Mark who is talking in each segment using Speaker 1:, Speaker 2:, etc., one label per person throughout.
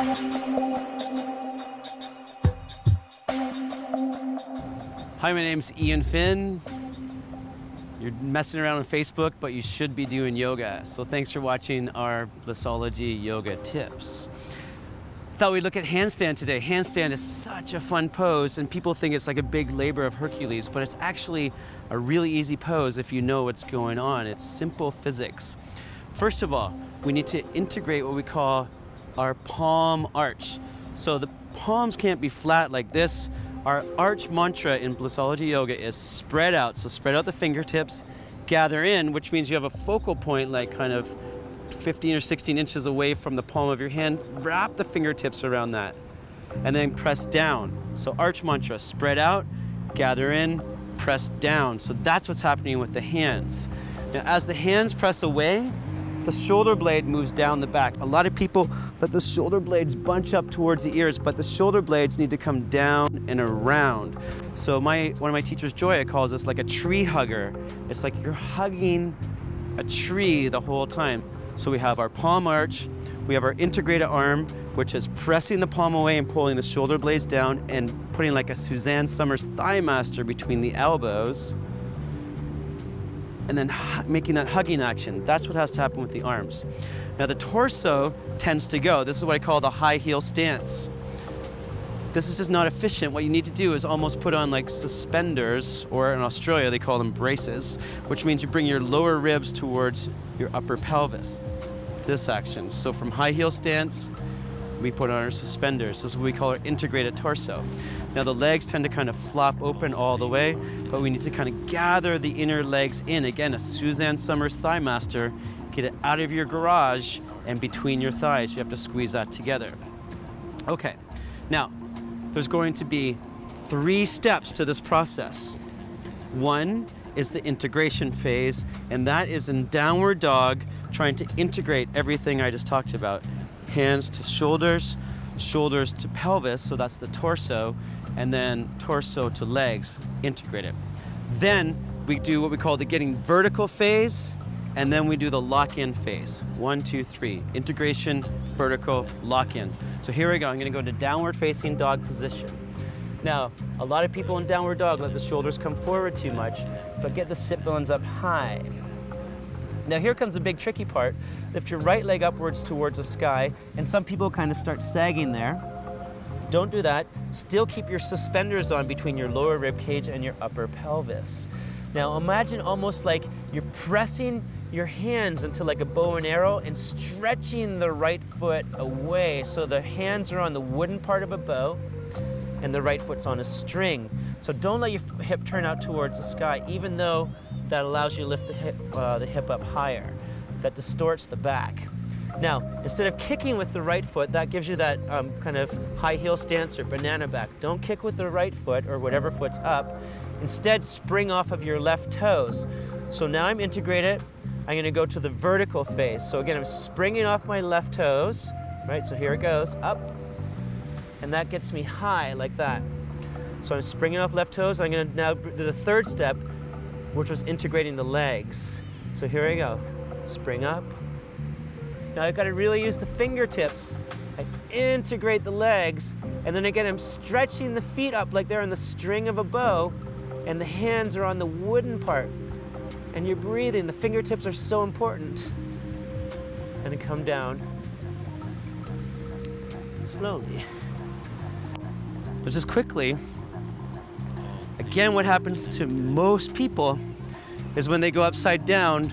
Speaker 1: Hi, my name's Eoin Finn. You're messing around on Facebook, but you should be doing yoga. So thanks for watching our Blissology Yoga tips. Thought we'd look at handstand today. Handstand is such a fun pose, and people think it's like a big labor of Hercules, but it's actually a really easy pose if you know what's going on. It's simple physics. First of all, we need to integrate what we call our palm arch. So the palms can't be flat like this. Our arch mantra in Blissology Yoga is spread out. So spread out the fingertips, gather in, which means you have a focal point like kind of 15 or 16 inches away from the palm of your hand. Wrap the fingertips around that and then press down. So arch mantra, spread out, gather in, press down. So that's what's happening with the hands. Now as the hands press away, the shoulder blade moves down the back. A lot of people let the shoulder blades bunch up towards the ears, but the shoulder blades need to come down and around. So one of my teachers, Joya, calls this like a tree hugger. It's like you're hugging a tree the whole time. So we have our palm arch, we have our integrated arm, which is pressing the palm away and pulling the shoulder blades down and putting like a Suzanne Somers thigh master between the elbows, and then making that hugging action. That's what has to happen with the arms. Now the torso tends to go. This is what I call the high heel stance. This is just not efficient. What you need to do is almost put on like suspenders, or in Australia they call them braces, which means you bring your lower ribs towards your upper pelvis. This action. So from high heel stance, we put on our suspenders. This is what we call our integrated torso. Now the legs tend to kind of flop open all the way, but we need to kind of gather the inner legs in. Again, a Suzanne Somers thigh master. Get it out of your garage and between your thighs. You have to squeeze that together. Okay, now there's going to be 3 steps to this process. One is the integration phase, and that is in downward dog, trying to integrate everything I just talked about. Hands to shoulders, shoulders to pelvis, so that's the torso, and then torso to legs, integrate it. Then we do what we call the getting vertical phase, and then we do the lock-in phase. 1, 2, 3, integration, vertical, lock-in. So here we go, I'm gonna go to downward facing dog position. Now, a lot of people in downward dog let the shoulders come forward too much, but get the sit bones up high. Now here comes the big tricky part. Lift your right leg upwards towards the sky, and some people kind of start sagging there. Don't do that. Still keep your suspenders on between your lower rib cage and your upper pelvis. Now imagine almost like you're pressing your hands into like a bow and arrow and stretching the right foot away. So the hands are on the wooden part of a bow and the right foot's on a string. So don't let your hip turn out towards the sky, even though that allows you to lift the hip up higher. That distorts the back. Now, instead of kicking with the right foot, that gives you that kind of high heel stance or banana back. Don't kick with the right foot or whatever foot's up. Instead, spring off of your left toes. So now I'm integrated. I'm gonna go to the vertical phase. So again, I'm springing off my left toes, right? So here it goes, up. And that gets me high like that. So I'm springing off left toes. I'm gonna now do the third step, which was integrating the legs. So here I go, spring up. Now I've got to really use the fingertips. I integrate the legs, and then again I'm stretching the feet up like they're on the string of a bow, and the hands are on the wooden part. And you're breathing, the fingertips are so important. And then come down, slowly. But just quickly, again, what happens to most people is when they go upside down,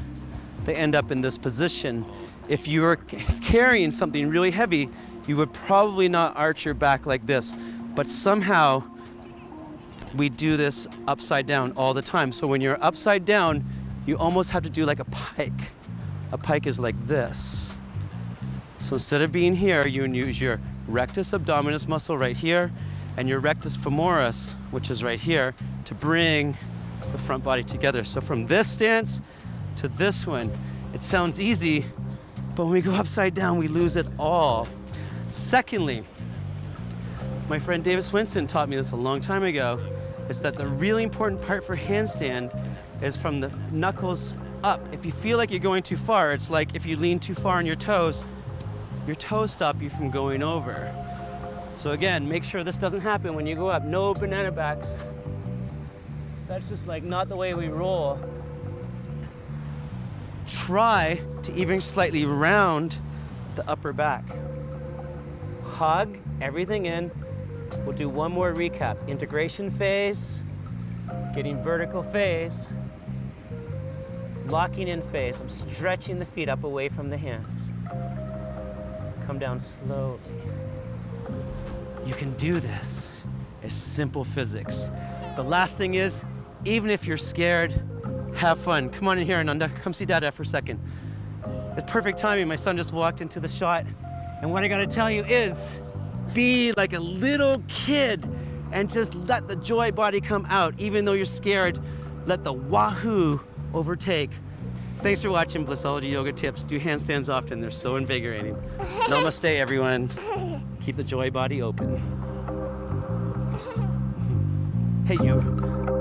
Speaker 1: they end up in this position. If you were carrying something really heavy, you would probably not arch your back like this, but somehow we do this upside down all the time. So when you're upside down, you almost have to do like a pike. A pike is like this. So instead of being here, you use your rectus abdominis muscle right here and your rectus femoris, which is right here, to bring the front body together. So from this stance to this one, it sounds easy, but when we go upside down, we lose it all. Secondly, my friend David Swinson taught me this a long time ago, is that the really important part for handstand is from the knuckles up. If you feel like you're going too far, it's like if you lean too far on your toes, your toes stop you from going over. So again, make sure this doesn't happen when you go up. No banana backs. That's just like not the way we roll. Try to even slightly round the upper back. Hug everything in. We'll do one more recap. Integration phase, getting vertical phase, locking in phase. I'm stretching the feet up away from the hands. Come down slowly. You can do this. It's simple physics. The last thing is, even if you're scared, have fun. Come on in here, Ananda. Come see Dada for a second. It's perfect timing. My son just walked into the shot. And what I gotta tell you is, be like a little kid and just let the joy body come out. Even though you're scared, let the wahoo overtake. Thanks for watching Blissology Yoga Tips. Do handstands often. They're so invigorating. Namaste, everyone. Keep the joy body open. Hey, you.